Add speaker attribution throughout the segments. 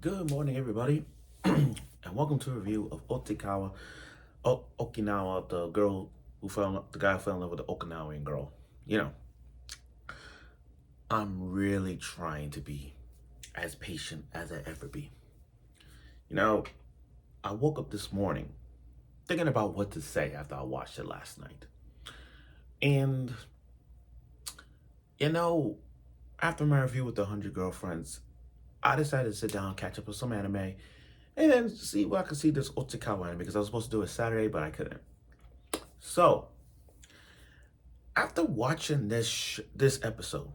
Speaker 1: Good morning, everybody, and welcome to a review of Okinawa, the guy who fell in love with the Okinawan girl. You know, I'm really trying to be as patient as I ever be. You know, I woke up this morning thinking about what to say after I watched it last night, and you know, after my review with the 100 Girlfriends, I decided to sit down, catch up with some anime, and then see what I could see this Otsukawa anime because I was supposed to do it Saturday, but I couldn't. So after watching this episode,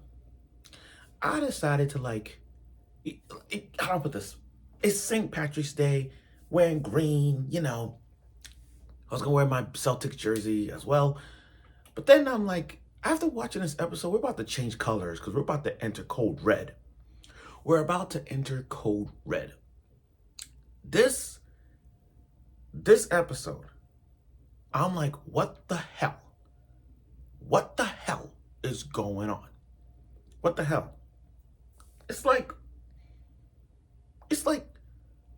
Speaker 1: I decided to how do I put this? It's St. Patrick's Day, wearing green. I was gonna wear my Celtics jersey as well, but then I'm like, after watching this episode, we're about to change colors because we're about to enter code red. We're about to enter code red. This episode, I'm like, what the hell? What the hell is going on? What the hell? It's like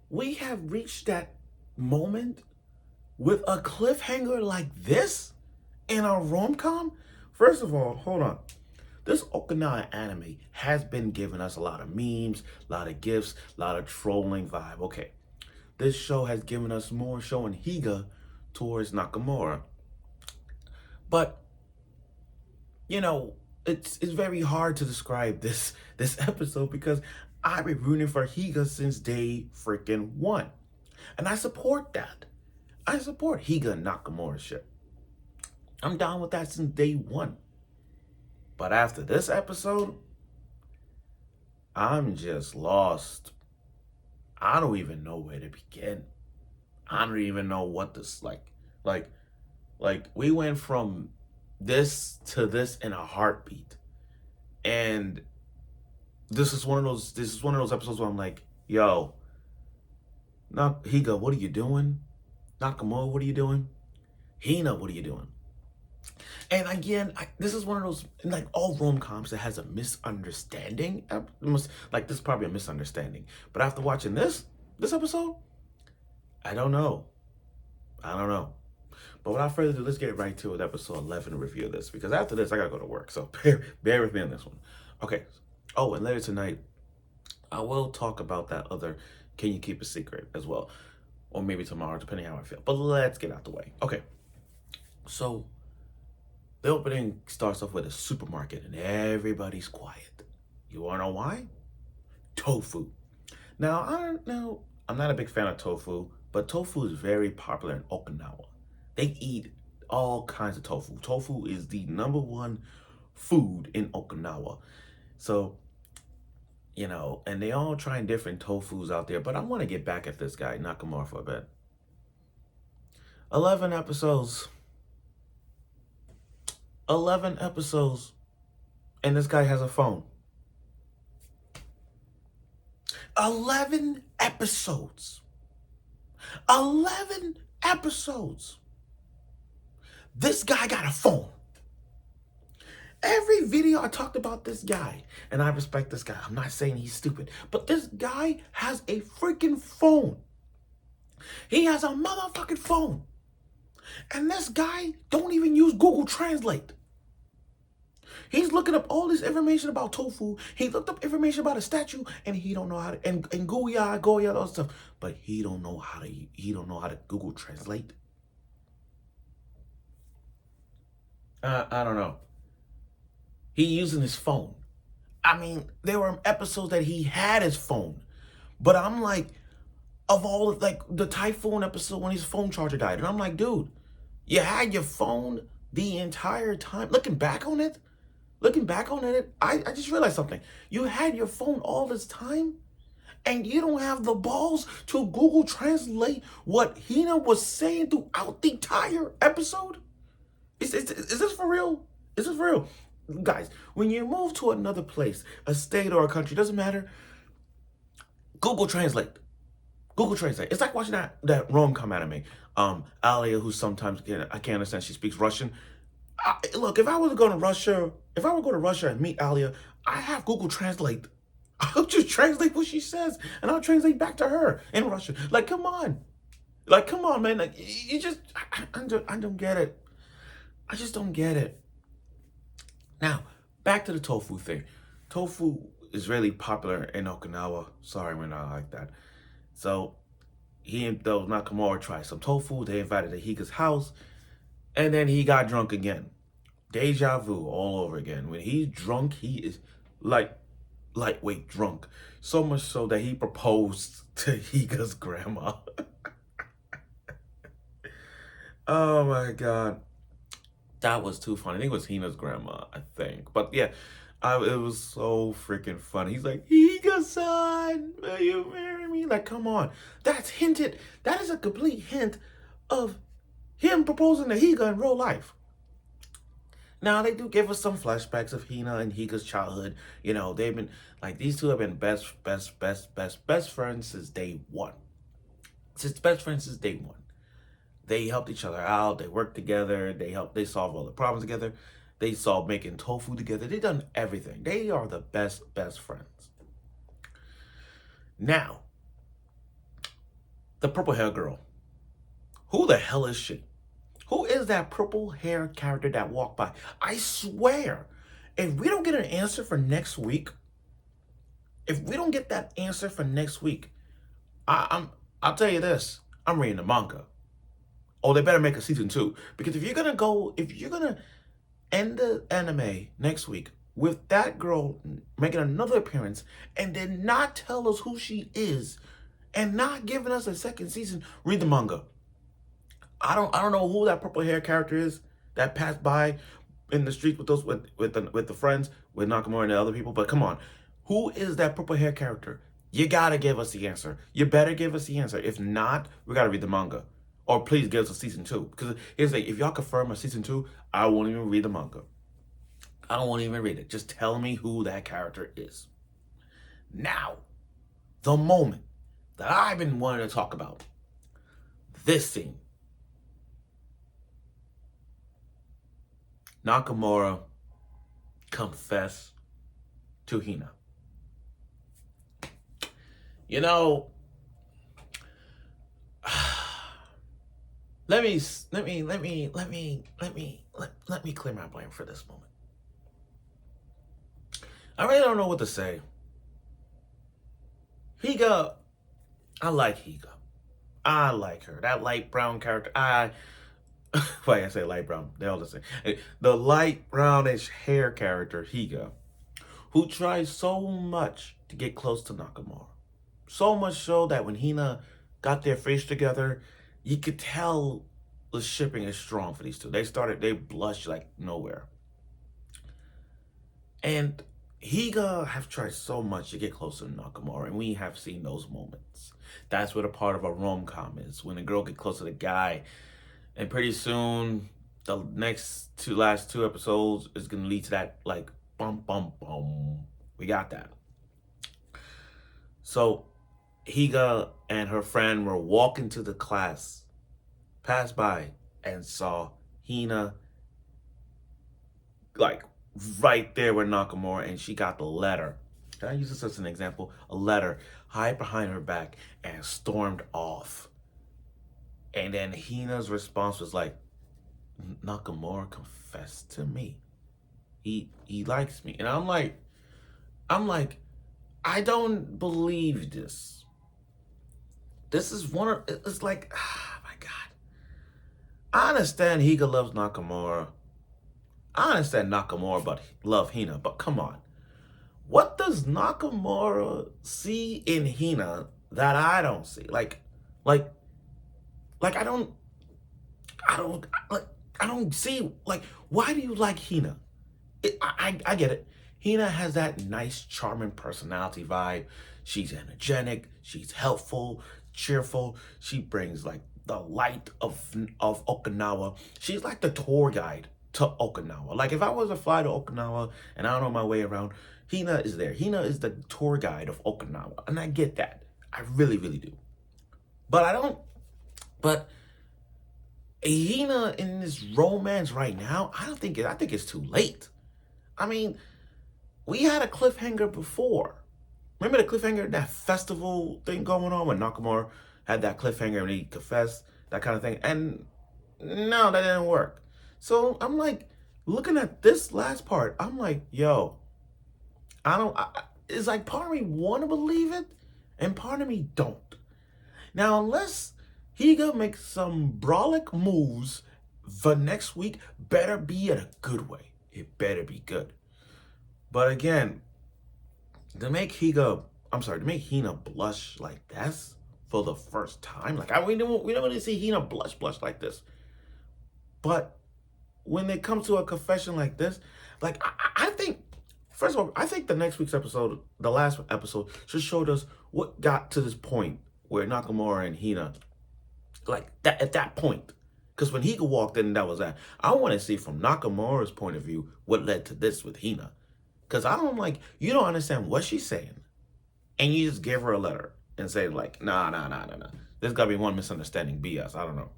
Speaker 1: we have reached that moment with a cliffhanger like this in a rom-com. First of all, hold on. This Okinawa anime has been giving us a lot of memes, a lot of gifs, a lot of trolling vibe. Okay, this show has given us more showing Higa towards Nakamura. But, it's very hard to describe this episode because I've been rooting for Higa since day freaking one. And I support that. I support Higa and Nakamura shit. I'm down with that since day one. But after this episode, I'm just lost. I don't even know where to begin. I don't even know what this like we went from this to this in a heartbeat. And this is one of those episodes where I'm like, yo, Higa, what are you doing? Nakamura, what are you doing? Hina, what are you doing? And again, this is one of those, like all rom-coms that has a misunderstanding. This is probably a misunderstanding. But after watching this episode, I don't know. But without further ado, let's get right to it, episode 11 review of this. Because after this, I gotta go to work. So bear with me on this one. Okay. Oh, and later tonight, I will talk about that other Can You Keep a Secret as well. Or maybe tomorrow, depending how I feel. But let's get out the way. Okay. So the opening starts off with a supermarket and everybody's quiet. You wanna know why? Tofu. Now, I'm not a big fan of tofu, but tofu is very popular in Okinawa. They eat all kinds of tofu. Tofu is the #1 food in Okinawa. So, and they all trying different tofus out there, but I want to get back at this guy, Nakamura, for a bit. 11 episodes. 11 episodes, and this guy has a phone. 11 episodes. 11 episodes. This guy got a phone. Every video I talked about this guy, and I respect this guy. I'm not saying he's stupid, but this guy has a freaking phone. He has a motherfucking phone. And this guy don't even use Google Translate. He's looking up all this information about tofu. He looked up information about a statue, and he don't know how to and Goya, all that stuff. But he don't know how to Google Translate. I don't know. He using his phone. I mean, there were episodes that he had his phone, but I'm like, of all like the typhoon episode when his phone charger died, and I'm like, dude, you had your phone the entire time. Looking back on it, I just realized something. You had your phone all this time, and you don't have the balls to Google Translate what Hina was saying throughout the entire episode? Is this for real? Is this for real? Guys, when you move to another place, a state or a country, doesn't matter, Google Translate. Google Translate. It's like watching that rom-com anime. Alia, who sometimes I can't understand, she speaks Russian. Look, if I were to go to Russia and meet Alia, I have Google Translate I'll just translate what she says, and I'll translate back to her in Russian. Like, come on. Like, come on, man. Like, you just, I don't get it. I just don't get it. Now, back to the tofu thing. Tofu is really popular in Okinawa. Sorry when I like that. So, he and those Nakamura tried some tofu. They invited to Higa's house, and then he got drunk again. Deja vu all over again. When he's drunk, he is like lightweight drunk. So much so that he proposed to Higa's grandma. Oh my god. That was too funny. I think it was Hina's grandma, I think. But yeah, it was so freaking funny. He's like, Higa-san, will you marry me? Like, come on. That's hinted. That is a complete hint of him proposing to Higa in real life. Now, they do give us some flashbacks of Hina and Higa's childhood. You know, they've been, like, these two have been best friends since day one. They helped each other out. They worked together. They solved all the problems together. They solved making tofu together. They done everything. They are the best friends. Now, the purple hair girl. Who the hell is she? Who is that purple hair character that walked by? I swear, if we don't get an answer for next week, I'll tell you this, I'm reading the manga. Oh, they better make a season 2. Because if you're gonna end the anime next week with that girl making another appearance and then not tell us who she is and not giving us a second season, read the manga. I don't know who that purple hair character is that passed by in the street with the friends, with Nakamura and the other people, but come on. Who is that purple hair character? You gotta give us the answer. You better give us the answer. If not, we gotta read the manga. Or please give us a season 2. Because here's the thing, if y'all confirm a season 2, I won't even read the manga. I don't want to even read it. Just tell me who that character is. Now, the moment that I've been wanting to talk about. This scene. Nakamura confess to Hina. You know, let me clear my brain for this moment. I really don't know what to say. Higa, I like Higa. I like her. That light brown character. Why I say light brown? They all the same. The light brownish hair character, Higa, who tries so much to get close to Nakamura. So much so that when Hina got their face together, you could tell the shipping is strong for these two. They blushed like nowhere. And Higa have tried so much to get closer to Nakamura, and we have seen those moments. That's what a part of a rom-com is, when a girl gets close to the guy. And pretty soon, the last two episodes is going to lead to that, like, bum, bum, bum. We got that. So, Higa and her friend were walking to the class, passed by, and saw Hina, like, right there with Nakamura, and she got the letter. Can I use this as an example? A letter, hide behind her back, and stormed off. And then Hina's response was like, Nakamura confessed to me. He likes me. And I'm like, I don't believe this. This is it's like, oh my God. I understand Higa loves Nakamura. I understand Nakamura but love Hina, but come on. What does Nakamura see in Hina that I don't see? Like I don't see, like, why do you like Hina? I get it. Hina has that nice, charming personality vibe. She's energetic. She's helpful, cheerful. She brings, like, the light of Okinawa. She's like the tour guide to Okinawa. Like, if I was to fly to Okinawa and I don't know my way around, Hina is there. Hina is the tour guide of Okinawa. And I get that. I really, really do. But Hina in this romance right now, I think it's too late. I mean, we had a cliffhanger before. Remember the cliffhanger, that festival thing going on when Nakamura had that cliffhanger and he confessed, that kind of thing. And no, that didn't work. So I'm like, looking at this last part, I'm like, yo, I don't, it's like part of me want to believe it and part of me don't. Now, unless Higa makes some brolic moves, the next week better be in a good way. It better be good. But again, to make to make Hina blush like this for the first time, like we don't really see Hina blush like this. But when it comes to a confession like this, like I think, first of all, I think the next week's episode, the last episode, should show us what got to this point where Nakamura and Hina, like that at that point. Because when Higa walked in, that was that. I want to see from Nakamura's point of view what led to this with Hina. Because I don't like, you don't understand what she's saying. And you just give her a letter and say like, nah. There's got to be one misunderstanding, BS. I don't know.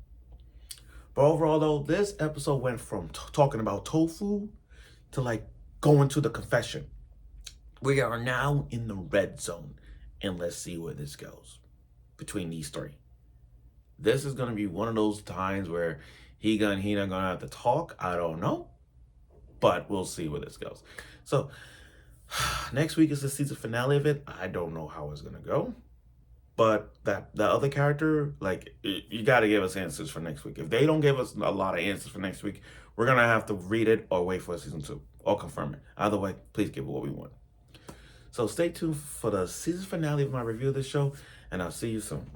Speaker 1: But overall though, this episode went from talking about tofu to like going to the confession. We are now in the red zone. And let's see where this goes between these three. This is going to be one of those times where Higa and Hina are going to have to talk. I don't know. But we'll see where this goes. So, next week is the season finale of it. I don't know how it's going to go. But the other character, like, you got to give us answers for next week. If they don't give us a lot of answers for next week, we're going to have to read it or wait for season 2. Or confirm it. Either way, please give it what we want. So stay tuned for the season finale of my review of this show. And I'll see you soon.